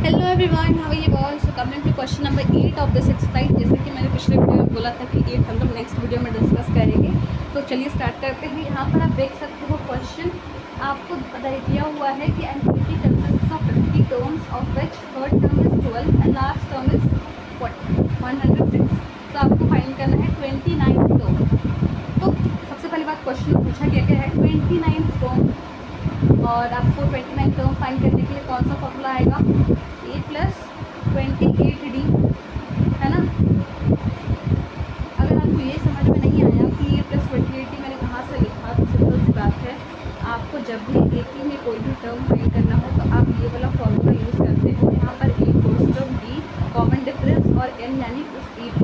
Hello everyone, how are you all? So coming to question number 8 of this exercise. जैसे कि मैंने पिछले video में बोला था कि 8 हम लोग नेक्स्ट वीडियो में डिस्कस करेंगे। तो चलिए स्टार्ट करते हैं। यहाँ पर आप देख सकते हो क्वेश्चन आपको दिया हुआ है कि entity consist of 50 terms of which third term is 12 and last term is 106। तो आपको फाइंड करना है 29 टर्म। तो सबसे पहली बात क्वेश्चन में पूछा गया है 29 टर्म, और आपको 29 टर्म फाइंड करने के लिए कौन सा फॉर्मूला आएगा? a प्लस 28d, है ना। अगर आपको ये समझ में नहीं आया कि a प्लस 28d मैंने कहाँ से लिखा, तो सिंपल सी बात है, आपको जब भी AP में कोई भी टर्म फाइंड करना हो तो आप ये वाला फॉर्मूला यूज़ करते हो। यहाँ पर a cos term d common difference और n यानी उस AP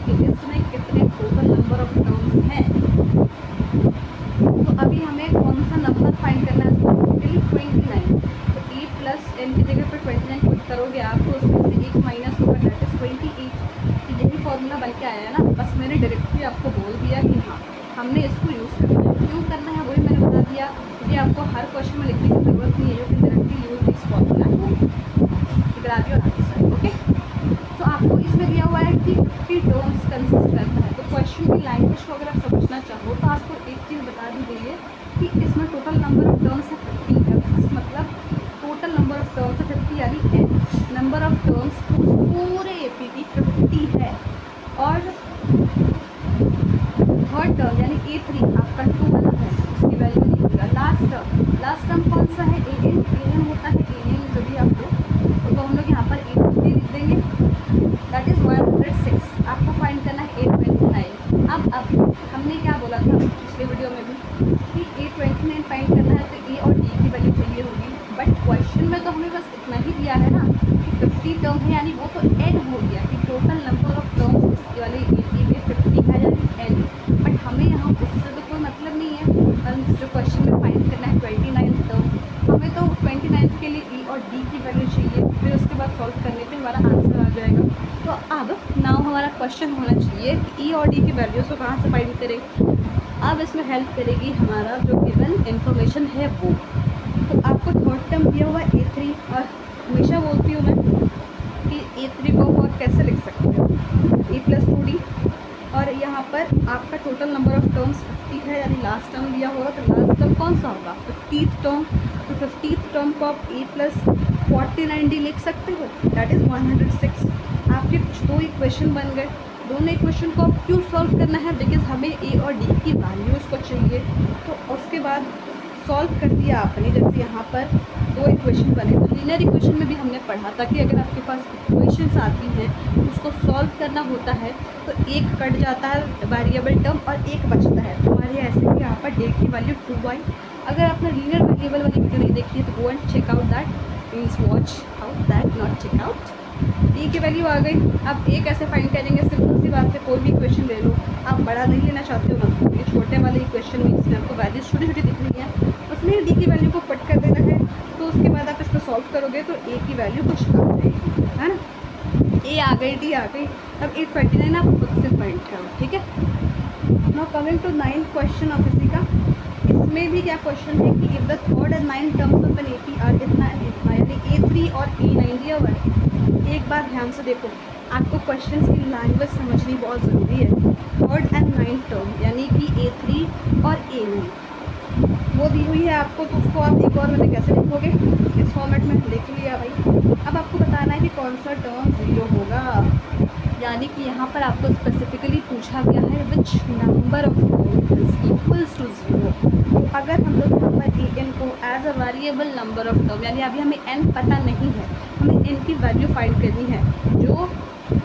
के लिस्ट में कितने टोटल नंबर ऑफ टर्म्स हैं। तो अभी हमें कौन सा नंबर फाइंड करना है? 29। तो a प्लस n की जगह पर 29 पुट करोगे आप, तो उसमें से एक माइनस होगा, दैट इज 28। तो यही फॉर्मूला बन के आया है ना। बस मैंने डायरेक्टली आपको बोल दिया कि हाँ हमने इसको यूज़ करना है। क्यों करना है वही मैंने बता दिया, क्योंकि आपको हर क्वेश्चन में लिखने की ज़रूरत नहीं है। You can directly use this formula to grab your answer. Okay, तो आपको इसमें दिया हुआ है कि 50 टर्म्स कंसिस्ट करता है। तो क्वेश्चन की लैंग्वेज को अगर आप समझना चाहो तो आपको एक चीज़ बता दी गई है कि इसमें टोटल नंबर ऑफ टर्म्स है 50 टर्म्स, मतलब टोटल नंबर ऑफ टर्म्स है 50 यानी n नंबर ऑफ टर्म्स पूरे AP की 50 है। और थर्ड टर्म यानी A3 आपका 2 वाला है, उसकी वैल्यू नहीं होगा। लास्ट टर्म कौन सा है? an होता है। an जो भी आपको, तो हम लोग यहाँ पर 850 लिख देंगे, दैट इज़ 106। आपको फाइंड करना है 829। अब हमने क्या बोला था पिछले वीडियो में भी कि 829 फाइंड करना है तो a और d की वैल्यू चाहिए होगी। बट क्वेश्चन में तो हमें बस इतना ही दिया है ना कि 50 टर्म है, यानी वो तो n हो गया कि टोटल नंबर ऑफ टर्म्स इसकी वाले AP में 50 है यानी n। बट हमें यहाँ उससे तो कोई मतलब नहीं है। जो क्वेश्चन में फाइंड करना है 29 टर्म, हमें तो 29 के लिए e और d की वैल्यू चाहिए। फिर उसके बाद सॉल्व करने पे हमारा आंसर आ जाएगा। तो अब नाउ हमारा क्वेश्चन होना चाहिए कि e और d की वैल्यूज़ को कहाँ से फाइंड करें। अब इसमें हेल्प करेगी हमारा जो गिवन इंफॉर्मेशन है वो। तो आपको थर्ड टर्म दिया हुआ A3, और हमेशा बोलती हूँ मैं कि A3 को और कैसे लिख सकते हो, a प्लस 2d, और यहाँ पर आपका टोटल नंबर ऑफ टर्म्स 50 है, यानी लास्ट टर्म दिया होगा तो लास्ट टर्म कौन सा होगा? 50th term. तो 50th टर्म को आप a प्लस 49d लिख सकते हो, दैट इज़ 106। आपके दो इक्वेशन बन गए। दोनों इक्वेशन को अब क्यों सॉल्व करना है? बिकॉज हमें a और d की वैल्यूज़ को चाहिए। तो उसके बाद सॉल्व कर दिया आपने। जैसे यहाँ पर दो इक्वेशन बने, तो लीनियर इक्वेशन में भी हमने पढ़ा था कि अगर आपके पास इक्वेशंस आती हैं तो उसको सॉल्व करना होता है तो एक कट जाता है वेरिएबल टर्म और एक बचता है। हमारे ऐसे ही यहाँ पर d की वैल्यू 2 आई। अगर आपने लीनियर वेरिएबल वाली वीडियो नहीं देखी है तो go and check out that, means watch out that, not check out. e की वैल्यू आ गई। अब a कैसे फाइंड करेंगे? सिंपल सी बात है, कोई भी इक्वेशन ले लो। आप बड़ा नहीं लेना चाहते हो ना, ये छोटे वाले इक्वेशन में जिसमें आपको वैल्यूज छोटी छोटी दिख रही हैं, उसमें d की वैल्यू को पुट कर देना है। तो उसके बाद आप इसको सॉल्व करोगे तो a की वैल्यू कुछ आ जाएगी, है ना। a आ गई, d आ गई। अब 829 आप खुद से फाइंड करो, ठीक है। Now coming to 9th question of इसी का। इसमें भी क्या क्वेश्चन है कि if the third and 9th terms of an AP are इतना यानी A3 और A9 दिया हुआ है। एक बार ध्यान से देखो, आपको क्वेश्चंस की लैंग्वेज समझनी बहुत ज़रूरी है। थर्ड एंड 9th टर्म यानी कि A3 और A9 वो दी हुई है आपको, तो उसको आप एक और मैंने कैसे लिखोगे? इस फॉर्मेट में लिख लिया भाई। अब आपको बताना है कि कौन सा टर्म 0 होगा, यानी कि यहाँ पर आपको स्पेसिफिकली पूछा गया है which number of terms equals to 0। तो अगर हम लोग यहाँ पर an को as a variable number of term, यानी अभी हमें n पता नहीं है, हमें n की वैल्यू फाइंड करनी है, जो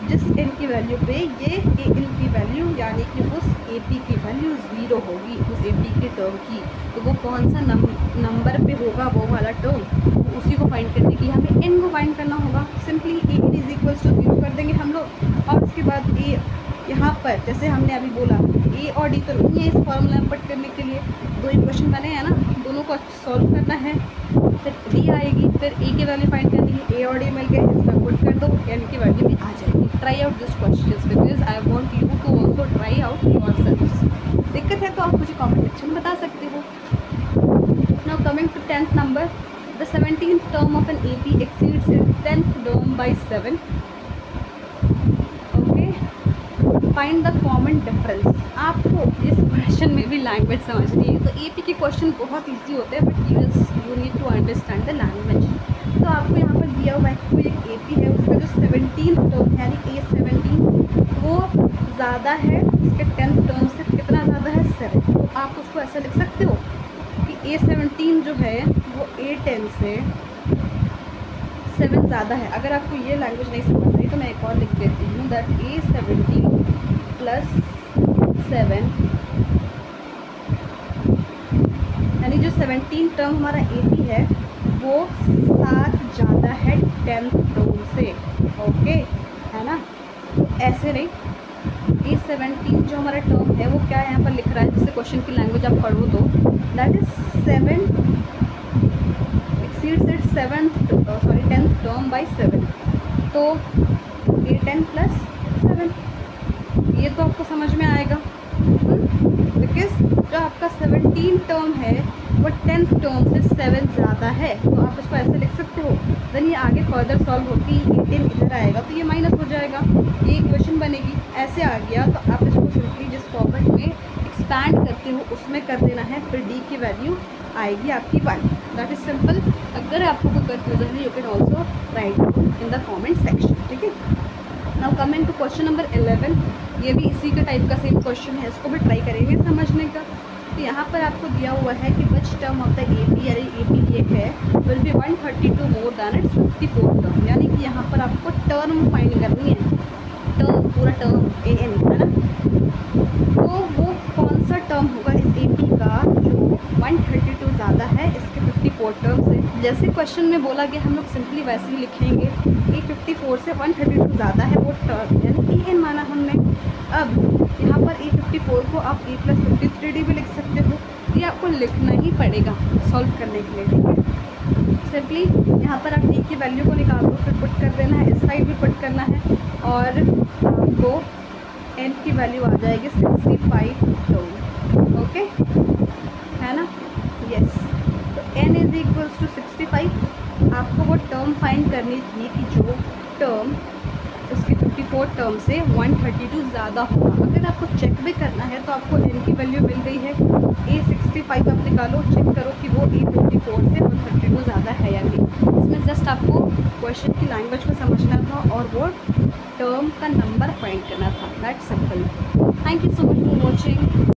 जिस n की वैल्यू पे ये an की वैल्यू यानी कि उस AP की वैल्यू 0 होगी, उस AP के टर्म की। तो वो कौन सा नंबर पे होगा वो वाला टर्म, तो उसी को फाइंड करने के लिए हमें n को फाइंड करना होगा। Simply an is equals to 0 कर देंगे हम लोग, और उसके बाद a यहाँ पर जैसे हमने अभी बोला a और d तो नहीं है इस फॉर्मूला में पुट करने के लिए। दो इक्वेशन बने हैं ना, दोनों को सॉल्व करना है। फिर d आएगी, फिर a की वैल्यू फाइंड करनी है, a और d मिल गए, इसमें पुट कर दो, n की वैल्यू भी आ जाएगी। Try out this questions because I want you to also try out yourselves. दिक्कत है तो आप मुझे कमेंट सेक्शन में बता सकते हो। Now coming to 10th number, the 17th term of an AP exceeds its 10th term by 7. Okay, find the common difference. आपको इस क्वेश्चन में भी लैंग्वेज समझनी है। तो AP के क्वेश्चन बहुत ईजी होते हैं, but you need to understand the language. तो आपको यहाँ पर दिया हुआ है कोई एक AP है, उसका जो 17th टर्म है यानी A17 वो ज़्यादा है इसके 10th टर्म से। कितना ज़्यादा है? 7। तो आप उसको ऐसा लिख सकते हो कि A17 जो है वो A10 से 7 ज़्यादा है। अगर आपको ये लैंग्वेज नहीं समझ रही तो मैं एक और लिख देती हूँ, दैट A17 + 7 यानी जो 17 टर्म हमारा AP है वो 7 ज़्यादा है 10th टर्म से। ओके, है ना? तो ऐसे नहीं, A17 जो हमारा टर्म है वो क्या यहाँ पर लिख रहा है, जिससे क्वेश्चन की लैंग्वेज आप पढ़ो तो that is 7 exceeds its 10th term by 7। तो A10 + 7 ये तो आपको समझ में आएगा, बिकॉज जो आपका 17 टर्म है वो 10th टर्म से 7 ज़्यादा है। तो आप इसको ऐसे लिख सकते हो। देन ये आगे फर्दर सॉल्व होती 18 इधर आएगा तो ये माइनस हो जाएगा, ये इक्वेशन बनेगी। ऐसे आ गया तो आप इसको सिंपली जिस फॉर्मेट में एक्सपैंड करते हो उसमें कर देना है, फिर D की वैल्यू आएगी आपकी 1। That is simple. अगर आपको कोई कंफ्यूजन है you can also write in the comment section. ठीक है, now coming to question number 11। ये भी इसी के टाइप का सेम क्वेश्चन है, इसको भी ट्राई करेंगे समझने का। तो यहाँ पर आपको दिया हुआ है कि which term of the AP यानी AP ये है will be 132 more than it's 54 term. यानी कि यहाँ पर आपको टर्म फाइंड करनी है, टर्म पूरा टर्म AN है ना। तो वो कौन सा टर्म होगा इस AP का जो 132 ज़्यादा है इसके 54 टर्म से। जैसे क्वेश्चन में बोला गया हम लोग सिंपली वैसे ही लिखेंगे कि 54 से 132 ज़्यादा है वो टर्म यानी AN माना हमने। अब यहाँ पर A54 को आप A + 53D भी लिख सकते हो, ये आपको लिखना ही पड़ेगा सॉल्व करने के लिए। ठीक है, सिंपली यहाँ पर आप D की वैल्यू को निकालो, फिर पुट कर देना है, इस साइड भी पुट करना है और आपको N की वैल्यू आ जाएगी 65 टर्म। ओके, है ना? यस, तो N = 65। आपको वो टर्म फाइंड करनी थी कि जो टर्म उसके 54 टर्म से 132 ज़्यादा होगा। अगर आपको चेक भी करना है तो आपको N की वैल्यू मिल गई है, A65 आप निकालो, चेक करो कि वो A54 से 132 ज़्यादा है या नहीं। इसमें जस्ट आपको क्वेश्चन की लैंग्वेज को समझना था और वो टर्म का नंबर फाइंड करना था। That's simple. Thank you so much for watching.